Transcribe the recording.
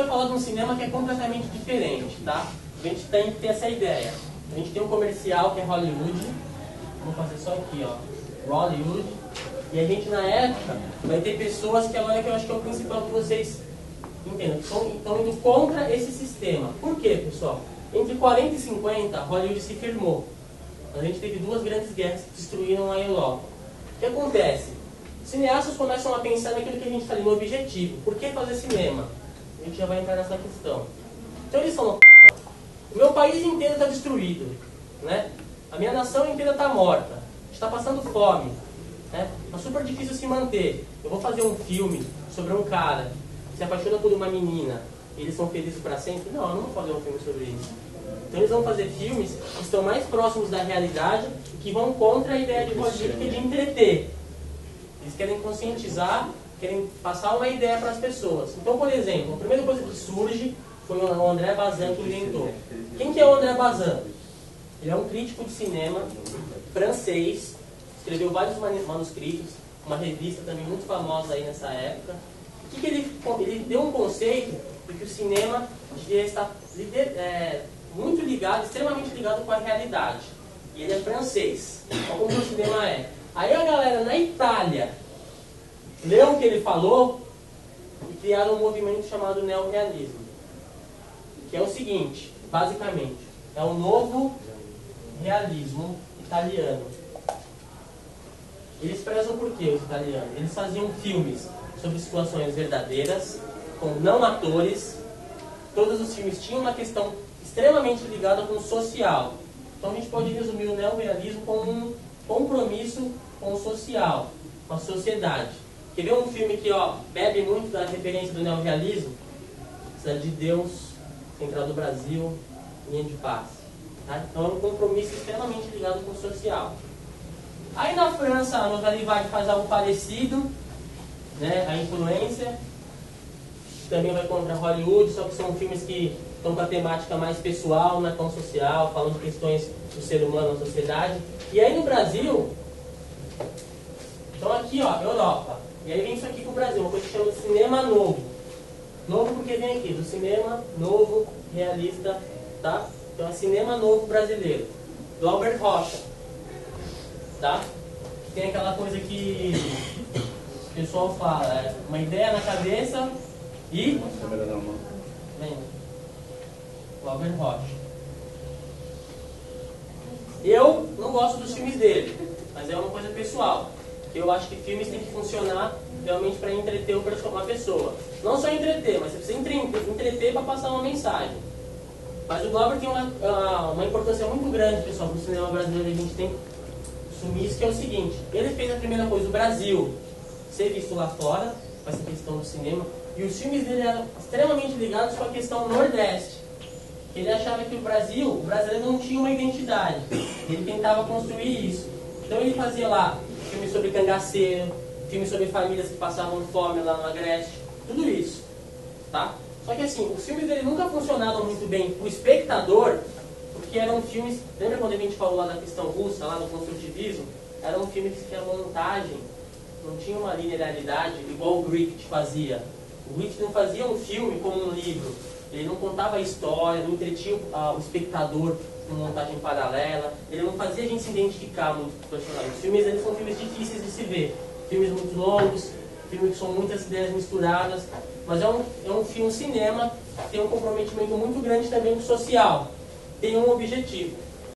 Vou falar de um cinema que é completamente diferente, tá? A gente tem que ter essa ideia. A gente tem um comercial que é Hollywood. Vou fazer só aqui, ó. Hollywood. E a gente, na época, vai ter pessoas que agora que eu acho que é o principal que vocês entendam, que estão indo contra esse sistema. Por quê, pessoal? Entre 40 e 50, Hollywood se firmou. A gente teve duas grandes guerras que destruíram a Europa. O que acontece? Os cineastas começam a pensar naquilo que a gente está ali, no objetivo. Por que fazer cinema? A gente já vai entrar nessa questão. Então eles falam, o meu país inteiro está destruído, né? A minha nação inteira está morta, a gente está passando fome, né? É super difícil se manter. Eu vou fazer um filme sobre um cara que se apaixona por uma menina e eles são felizes para sempre? Não, eu não vou fazer um filme sobre isso. Então eles vão fazer filmes que estão mais próximos da realidade e que vão contra a ideia de Hollywood, que é de entreter. Eles querem conscientizar, querem passar uma ideia para as pessoas. Então, por exemplo, a primeira coisa que surge foi o André Bazin que inventou. Quem que é o André Bazin? Ele é um crítico de cinema francês, escreveu vários manuscritos, uma revista também muito famosa aí nessa época. O que ele deu um conceito de que o cinema devia estar muito ligado, extremamente ligado com a realidade. E ele é francês, como o cinema é. Aí a galera na Itália leu o que ele falou e criaram um movimento chamado neorrealismo, que é o seguinte, basicamente, é o novo realismo italiano. Eles prezam por quê, os italianos? Eles faziam filmes sobre situações verdadeiras, com não atores. Todos os filmes tinham uma questão extremamente ligada com o social. Então a gente pode resumir o neorrealismo como um compromisso com o social, com a sociedade. Quer ver um filme que bebe muito da referência do neorrealismo? Cidade de Deus, Central do Brasil, Linha de Paz. Tá? Então é um compromisso extremamente ligado com o social. Aí na França, a Nouvelle Vague faz algo parecido, né? A influência também vai contra Hollywood, só que são filmes que estão com a temática mais pessoal, não é tão social, falando de questões do ser humano, da sociedade. E aí no Brasil, então aqui, Europa. E aí vem isso aqui pro Brasil, uma coisa que chama de cinema novo. Novo porque vem aqui, do cinema novo, realista, tá? Então é cinema novo brasileiro, do Albert Rocha, tá? Tem aquela coisa que o pessoal fala, uma ideia na cabeça e... Vem, o Albert Rocha. Eu não gosto dos filmes dele, mas é uma coisa pessoal. Eu acho que filmes têm que funcionar realmente para entreter uma pessoa. Não só entreter, mas você precisa entreter para passar uma mensagem. Mas o Glauber tem uma importância muito grande, pessoal, para o cinema brasileiro. A gente tem que assumir isso, que é o seguinte. Ele fez a primeira coisa, o Brasil ser visto lá fora, com essa questão do cinema. E os filmes dele eram extremamente ligados com a questão Nordeste. Ele achava que o brasileiro não tinha uma identidade. Ele tentava construir isso. Então ele fazia lá filmes sobre cangaceiro, filmes sobre famílias que passavam fome lá no Agreste, tudo isso, tá? Só que assim, os filmes dele nunca funcionaram muito bem pro espectador, porque eram filmes, lembra quando a gente falou lá da questão russa, lá no construtivismo? Eram filmes que a montagem não tinha uma linearidade igual o Griffith fazia. O Griffith não fazia um filme como um livro, ele não contava a história, não entretinha o espectador com montagem paralela, ele não fazia a gente se identificar muito com o personagem. Os filmes eles são filmes difíceis de se ver, filmes muito longos, filmes que são muitas ideias misturadas, mas é um cinema que tem um comprometimento muito grande também com o social, tem um objetivo.